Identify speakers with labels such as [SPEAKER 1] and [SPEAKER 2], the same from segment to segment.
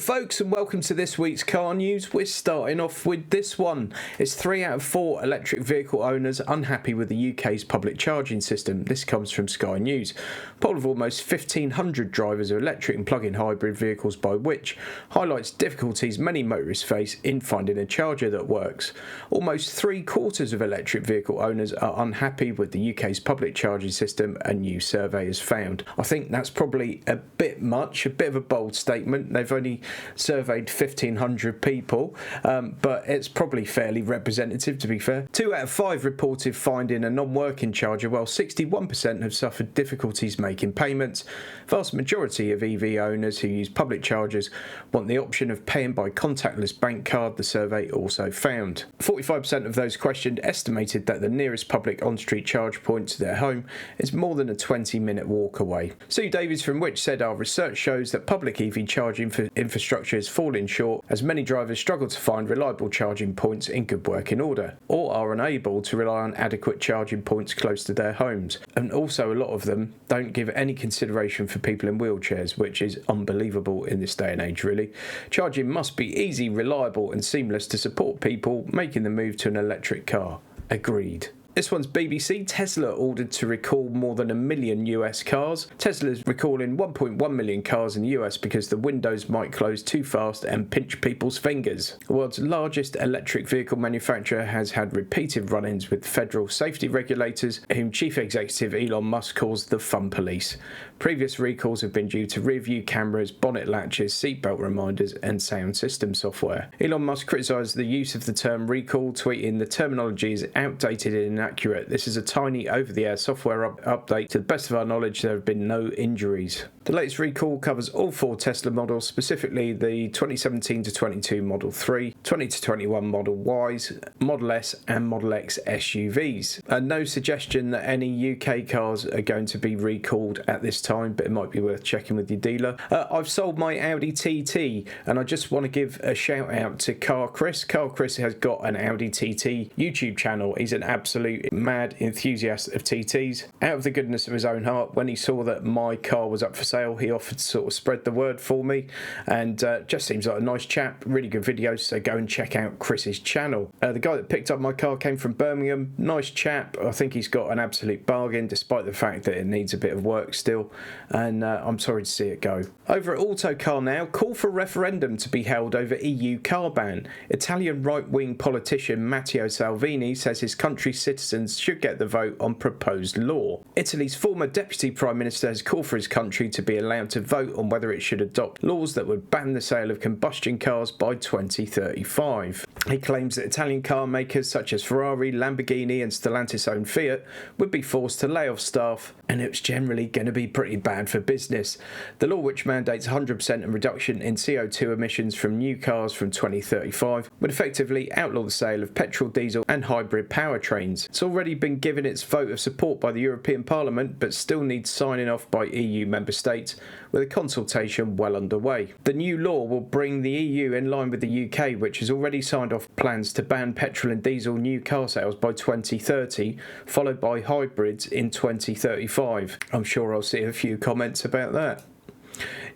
[SPEAKER 1] folks, and welcome to this week's car news. We're starting off with this one. It's 3 out of 4 electric vehicle owners unhappy with the UK's public charging system. This comes from Sky News. A poll of almost 1,500 drivers of electric and plug-in hybrid vehicles by which highlights difficulties many motorists face in finding a charger that works. Almost 3/4 of electric vehicle owners are unhappy with the UK's public charging system, a new survey has found. I think that's probably a bit much, a bit of a bold statement. They've only surveyed 1,500 people, but it's probably fairly representative, to be fair. 2 out of 5 reported finding a non-working charger, while 61% have suffered difficulties making payments. Vast majority of EV owners who use public chargers want the option of paying by contactless bank card, the survey also found. 45% of those questioned estimated that the nearest public on-street charge point to their home is more than a 20-minute walk away. Sue Davies from Which said, "Our research shows that public EV charging infrastructure is falling short as many drivers struggle to find reliable charging points in good working order, or are unable to rely on adequate charging points close to their homes. And also a lot of them don't give any consideration for people in wheelchairs, which is unbelievable in this day and age, really. Charging must be easy, reliable and seamless to support people making the move to an electric car." Agreed. This one's BBC. Tesla ordered to recall more than 1 million US cars. Tesla's recalling 1.1 million cars in the US because the windows might close too fast and pinch people's fingers. The world's largest electric vehicle manufacturer has had repeated run-ins with federal safety regulators, whom Chief Executive Elon Musk calls the fun police. Previous recalls have been due to rear-view cameras, bonnet latches, seatbelt reminders and sound system software. Elon Musk criticised the use of the term recall, tweeting, "The terminology is outdated and inaccurate. This is a tiny over-the-air software update. To the best of our knowledge, there have been no injuries." The latest recall covers all 4 Tesla models, specifically the 2017 to 22 Model 3, 20 to 21 Model Ys, Model S and Model X SUVs. No suggestion that any UK cars are going to be recalled at this time, but it might be worth checking with your dealer. I've sold my Audi TT, and I just want to give a shout out to Car Chris. Car Chris has got an Audi TT YouTube channel. He's an absolute mad enthusiast of TTs. Out of the goodness of his own heart, when he saw that my car was up for sale, he offered to sort of spread the word for me, and just seems like a nice chap. Really good videos, so go and check out Chris's channel. The guy that picked up my car came from Birmingham. Nice chap. I think he's got an absolute bargain, despite the fact that it needs a bit of work still, and I'm sorry to see it go. Over at Autocar now, call for referendum to be held over EU car ban. Italian right-wing politician Matteo Salvini says his country's citizens should get the vote on proposed law. Italy's former deputy prime minister has called for his country to be allowed to vote on whether it should adopt laws that would ban the sale of combustion cars by 2035. He claims that Italian car makers such as Ferrari, Lamborghini and Stellantis-owned Fiat would be forced to lay off staff, and it's generally going to be pretty bad for business. The law, which mandates 100% reduction in CO2 emissions from new cars from 2035, would effectively outlaw the sale of petrol, diesel and hybrid powertrains. It's already been given its vote of support by the European Parliament, but still needs signing off by EU member states, with a consultation well underway. The new law will bring the EU in line with the UK, which has already signed off plans to ban petrol and diesel new car sales by 2030, followed by hybrids in 2035. I'm sure I'll see a few comments about that.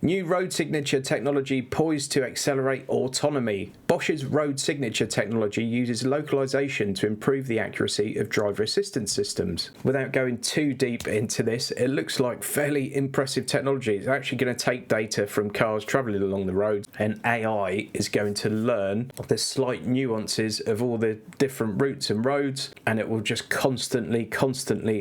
[SPEAKER 1] New road signature technology poised to accelerate autonomy. Bosch's road signature technology uses localization to improve the accuracy of driver assistance systems. Without going too deep into this, it looks like fairly impressive technology. It's actually going to take data from cars travelling along the road, and AI is going to learn the slight nuances of all the different routes and roads, and it will just constantly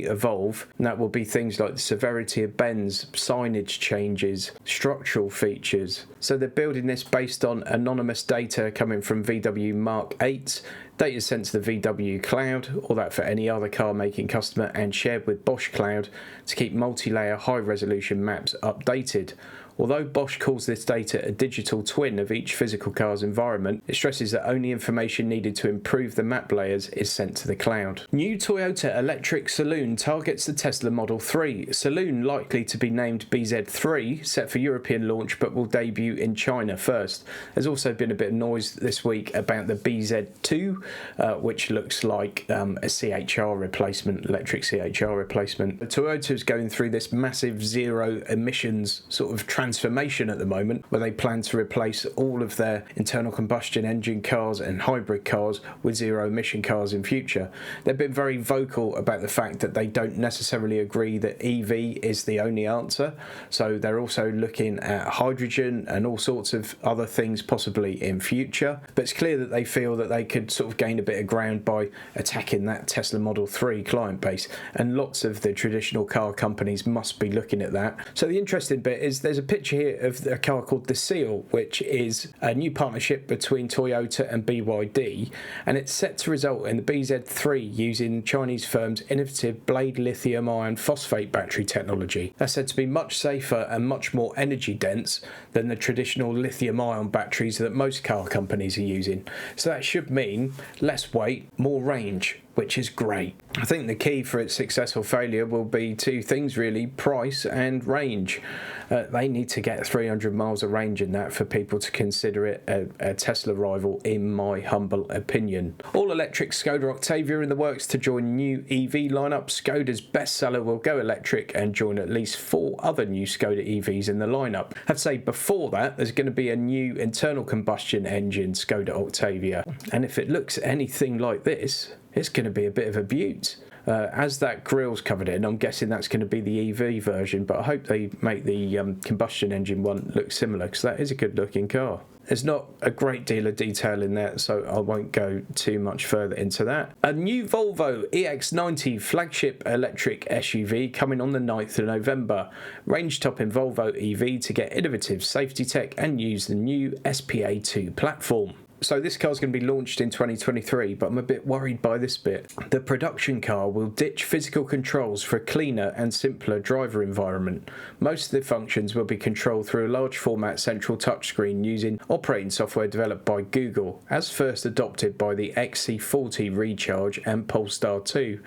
[SPEAKER 1] evolve. And that will be things like the severity of bends, signage changes, structural features. So they're building this based on anonymous data coming from VW Mark 8, data sent to the VW Cloud, or that for any other car making customer, and shared with Bosch Cloud to keep multi-layer high-resolution maps updated. Although Bosch calls this data a digital twin of each physical car's environment, it stresses that only information needed to improve the map layers is sent to the cloud. New Toyota electric saloon targets the Tesla Model 3. Saloon likely to be named BZ3, set for European launch but will debut in China first. There's also been a bit of noise this week about the BZ2, which looks like a CHR replacement, electric CHR replacement. Toyota's going through this massive zero emissions sort of transformation at the moment, where they plan to replace all of their internal combustion engine cars and hybrid cars with zero emission cars in future. They've been very vocal about the fact that they don't necessarily agree that EV is the only answer, so they're also looking at hydrogen and all sorts of other things possibly in future. But it's clear that they feel that they could sort of gain a bit of ground by attacking that Tesla Model 3 client base, and lots of the traditional car companies must be looking at that. So the interesting bit is there's a picture here of a car called 𝗖𝗵, which is a new partnership between Toyota and BYD, and it's set to result in the BZ3 using Chinese firm's innovative blade lithium iron phosphate battery technology. That's said to be much safer and much more energy dense than the traditional lithium ion batteries that most car companies are using. So that should mean less weight, more range, which is great. I think the key for its successful failure will be two things really: price and range. They need to get 300 miles of range in that for people to consider it a Tesla rival, in my humble opinion. All-electric Skoda Octavia in the works to join new EV lineup. Skoda's bestseller will go electric and join at least 4 other new Skoda EVs in the lineup. I'd say before that, there's going to be a new internal combustion engine Skoda Octavia, and if it looks anything like this, it's going to be a bit of a beaut. As that grille's covered in, I'm guessing that's going to be the EV version, but I hope they make the combustion engine one look similar, because that is a good looking car. There's not a great deal of detail in there, so I won't go too much further into that. A new Volvo EX90 flagship electric SUV coming on the 9th of November. Range-topping Volvo EV to get innovative safety tech and use the new SPA2 platform. So this car's going to be launched in 2023, but I'm a bit worried by this bit. The production car will ditch physical controls for a cleaner and simpler driver environment. Most of the functions will be controlled through a large format central touchscreen using operating software developed by Google, as first adopted by the XC40 Recharge and Polestar 2.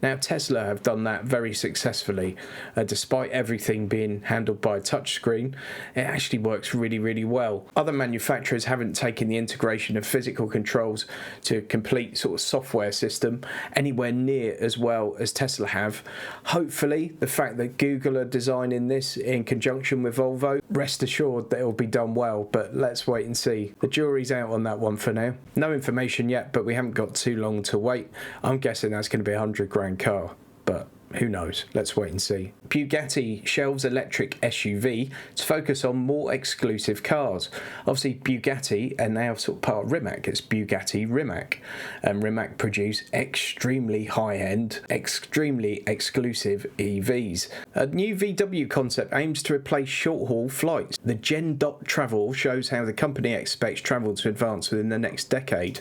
[SPEAKER 1] Now, Tesla have done that very successfully. Despite everything being handled by a touchscreen, it actually works really, really well. Other manufacturers haven't taken the integration of physical controls to a complete sort of software system anywhere near as well as Tesla have. Hopefully, the fact that Google are designing this in conjunction with Volvo, rest assured that it will be done well, but let's wait and see. The jury's out on that one for now. No information yet, but we haven't got too long to wait. I'm guessing that's going to be $100,000 car, but who knows? Let's wait and see. Bugatti shelves electric SUV to focus on more exclusive cars. Obviously, Bugatti are now sort of part of Rimac. It's Bugatti Rimac. And Rimac produce extremely high-end, extremely exclusive EVs. A new VW concept aims to replace short-haul flights. The GenTravel shows how the company expects travel to advance within the next decade.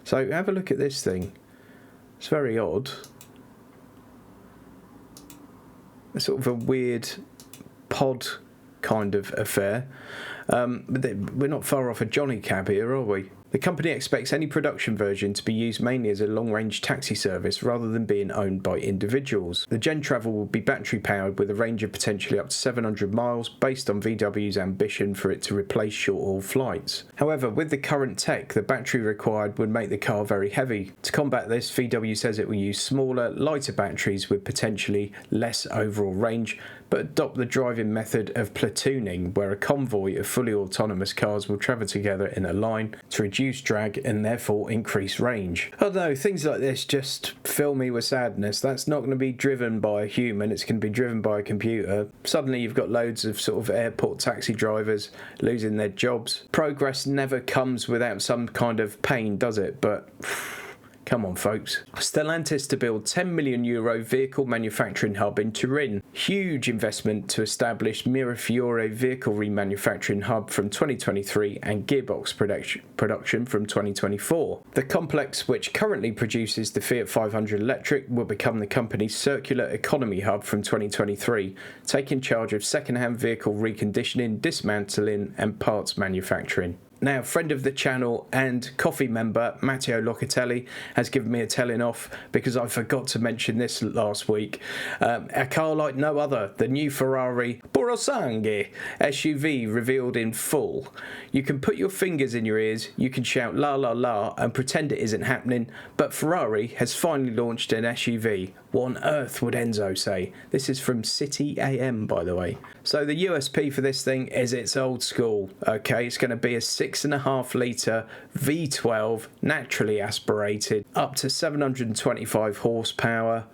[SPEAKER 1] So have a look at this thing. It's very odd. Sort of a weird pod kind of affair. We're not far off a Johnny cab here, are we? The company expects any production version to be used mainly as a long-range taxi service rather than being owned by individuals. The GenTravel will be battery-powered with a range of potentially up to 700 miles, based on VW's ambition for it to replace short-haul flights. However, with the current tech, the battery required would make the car very heavy. To combat this, VW says it will use smaller, lighter batteries with potentially less overall range, but adopt the driving method of platooning, where a convoy of fully autonomous cars will travel together in a line to reduce drag and therefore increase range. Although things like this just fill me with sadness. That's not going to be driven by a human, it's going to be driven by a computer. Suddenly you've got loads of sort of airport taxi drivers losing their jobs. Progress never comes without some kind of pain, does it? But come on, folks. Stellantis to build €10 million vehicle manufacturing hub in Turin. Huge investment to establish Mirafiore vehicle remanufacturing hub from 2023 and gearbox production from 2024. The complex, which currently produces the Fiat 500 electric, will become the company's circular economy hub from 2023, taking charge of second-hand vehicle reconditioning, dismantling and parts manufacturing. Now, friend of the channel and coffee member Matteo Locatelli has given me a telling off because I forgot to mention this last week. A car like no other, the new Ferrari Purosangue SUV revealed in full. You can put your fingers in your ears, you can shout la la la and pretend it isn't happening, but Ferrari has finally launched an SUV. What on earth would Enzo say? This is from City AM, by the way. So the USP for this thing is it's old school. Okay, it's going to be a 6.5 litre V12, naturally aspirated, up to 725 horsepower,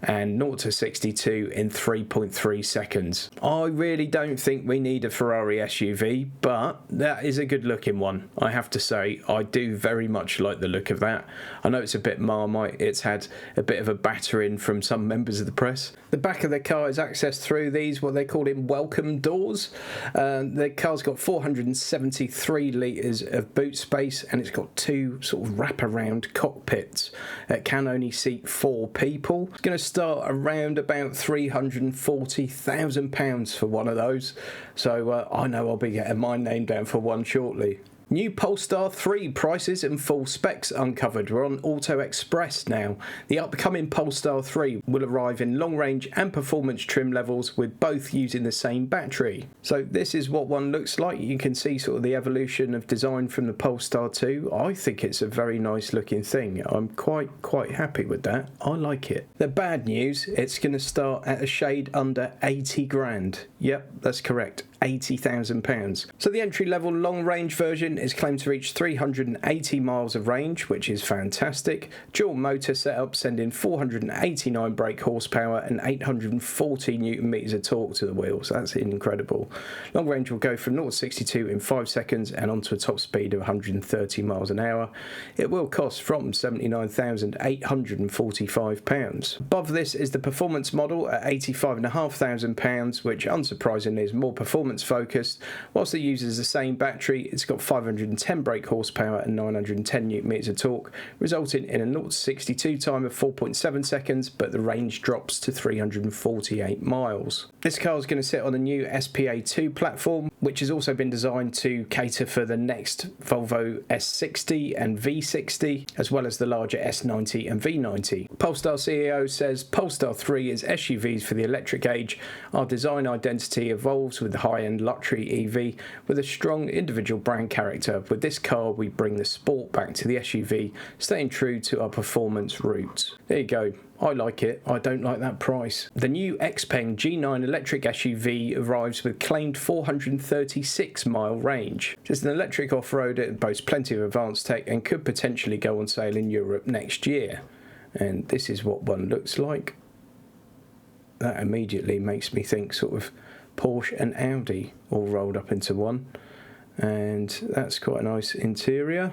[SPEAKER 1] and 0 to 62 in 3.3 seconds. I really don't think we need a Ferrari SUV, but that is a good looking one, I have to say. I do very much like the look of that. I know it's a bit Marmite, it's had a bit of a battering from some members of the press. The back of the car is accessed through these, what they call welcome doors. The car's got 473 litres of boot space, and it's got 2 sort of wraparound cockpits. It can only seat 4 people. It's going to start around about £340,000 for one of those, so I know I'll be getting my name down for one shortly. New Polestar 3 prices and full specs uncovered. We're on Auto Express now. The upcoming Polestar 3 will arrive in long range and performance trim levels, with both using the same battery. So this is what one looks like. You can see sort of the evolution of design from the Polestar 2. I think it's a very nice looking thing. I'm quite happy with that. I like it. The bad news, it's going to start at a shade under 80 grand. Yep, that's correct. £80,000. So the entry-level long-range version is claimed to reach 380 miles of range, which is fantastic. Dual motor setup, sending 489 brake horsepower and 840 newton meters of torque to the wheels. That's incredible. Long range will go from 0 to 62 in 5 seconds and onto a top speed of 130 miles an hour. It will cost from £79,845. Above this is the performance model at £85,500, which unsurprisingly is more performance focused. Whilst it uses the same battery, it's got 510 brake horsepower and 910 newton meters of torque, resulting in a 0 to 62 time of 4.7 seconds, but the range drops to 348 miles. This car is going to sit on the new SPA2 platform, which has also been designed to cater for the next Volvo S60 and V60, as well as the larger S90 and V90. Polestar CEO says Polestar 3 is SUVs for the electric age. Our design identity evolves with the high-end luxury EV with a strong individual brand character. With this car, we bring the sport back to the SUV, staying true to our performance roots. There you go. I like it. I don't like that price. The new Xpeng G9 electric SUV arrives with claimed 436 mile range. It's an electric off-roader, it boasts plenty of advanced tech and could potentially go on sale in Europe next year. And this is what one looks like. That immediately makes me think sort of Porsche and Audi all rolled up into one, and that's quite a nice interior.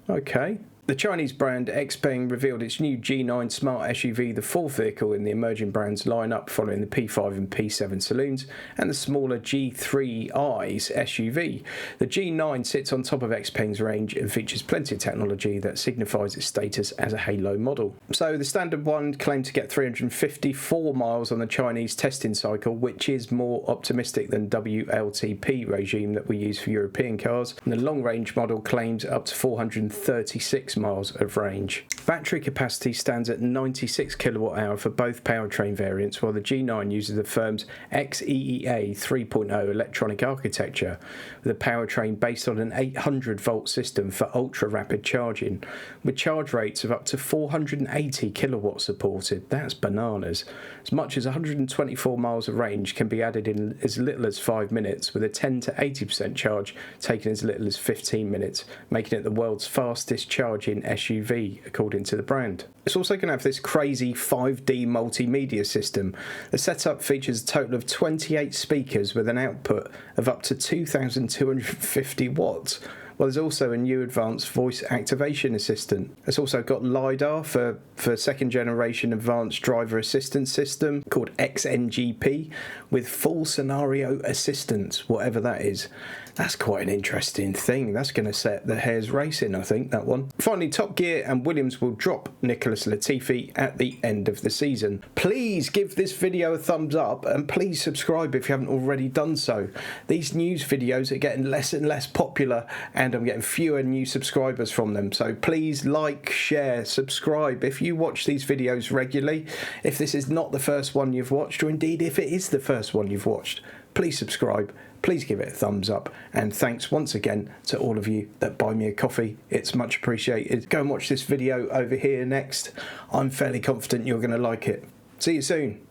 [SPEAKER 1] Okay. The Chinese brand Xpeng revealed its new G9 smart SUV, the fourth vehicle in the emerging brand's lineup following the P5 and P7 saloons and the smaller G3i's SUV. The G9 sits on top of Xpeng's range and features plenty of technology that signifies its status as a halo model. So the standard one claimed to get 354 miles on the Chinese testing cycle, which is more optimistic than WLTP regime that we use for European cars. And the long range model claims up to 436 miles of range. Battery capacity stands at 96 kilowatt hour for both powertrain variants, while the G9 uses the firm's 𝑥EEA 3.0 electronic architecture with a powertrain based on an 800 volt system for ultra rapid charging, with charge rates of up to 480 kilowatts supported. That's bananas. As much as 124 miles of range can be added in as little as 5 minutes, with a 10 to 80% charge taken as little as 15 minutes, making it the world's fastest charging SUV, according to the brand. It's also going to have this crazy 5D multimedia system. The setup features a total of 28 speakers with an output of up to 2,250 watts. Well, there's also a new advanced voice activation assistant. It's also got LiDAR for second generation advanced driver assistance system called XNGP with full scenario assistance, whatever that is. That's quite an interesting thing. That's going to set the hares racing, I think, that one. Finally, Top Gear and Williams will drop Nicholas Latifi at the end of the season. Please give this video a thumbs up and please subscribe if you haven't already done so. These news videos are getting less and less popular and I'm getting fewer new subscribers from them. So please like, share, subscribe if you watch these videos regularly. If this is not the first one you've watched, or indeed if it is the first one you've watched, please subscribe, please give it a thumbs up, and thanks once again to all of you that buy me a coffee. It's much appreciated. Go and watch this video over here next. I'm fairly confident you're going to like it. See you soon.